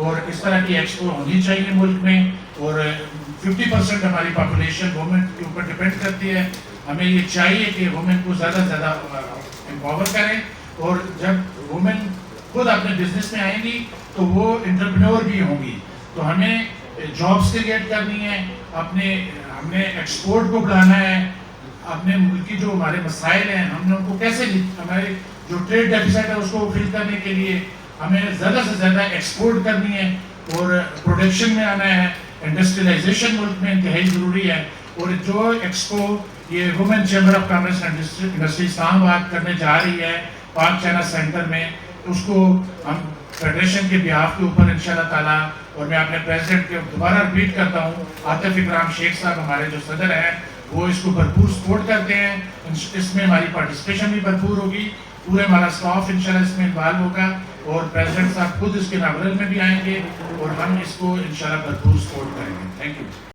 اور اس طرح کی ایکسپو ہونی چاہیے ملک میں. اور 50% ہماری پاپولیشن وومن کے اوپر ڈپینڈ کرتی ہے. ہمیں یہ چاہیے کہ وومن کو زیادہ سے زیادہ امپاور کریں, اور جب وومن خود اپنے بزنس میں آئیں گی تو وہ انٹرپرینور بھی ہوں گی. تو ہمیں جابس کریٹ کرنی ہے, ہم نے ایکسپورٹ کو بڑھانا ہے, اپنے ملک کی جو ہمارے مسائل ہیں ہم نے ان کو کیسے, ہمارے جو ٹریڈ ڈیفیسٹ ہے اس کو فل کرنے کے لیے ہمیں زیادہ سے زیادہ ایکسپورٹ کرنی ہے اور پروڈکشن میں آنا ہے. انڈسٹریلائزیشن ملک میں انتہائی ضروری ہے. اور جو ایکسپو یہ women chamber of commerce and industry Islamabad کرنے جا رہی ہے پاک چائنا سینٹر میں, اس کو ہم فیڈریشن کے بیہاف کے اوپر انشاءاللہ تعالیٰ, اور میں اپنے پریزیڈنٹ کے دوبارہ ریپیٹ کرتا ہوں, عاطف اکرام شیخ صاحب ہمارے جو صدر ہیں وہ اس کو بھرپور سپورٹ کرتے ہیں. اس میں ہماری پارٹیسپیشن بھی بھرپور ہوگی, پورے ہمارا اسٹاف انشاءاللہ اس میں انوالو ہوگا, اور پریزیڈنٹ صاحب خود اس کے اناگورل میں بھی آئیں گے, اور ہم اس کو انشاءاللہ بھرپور سپورٹ کریں گے. Thank you.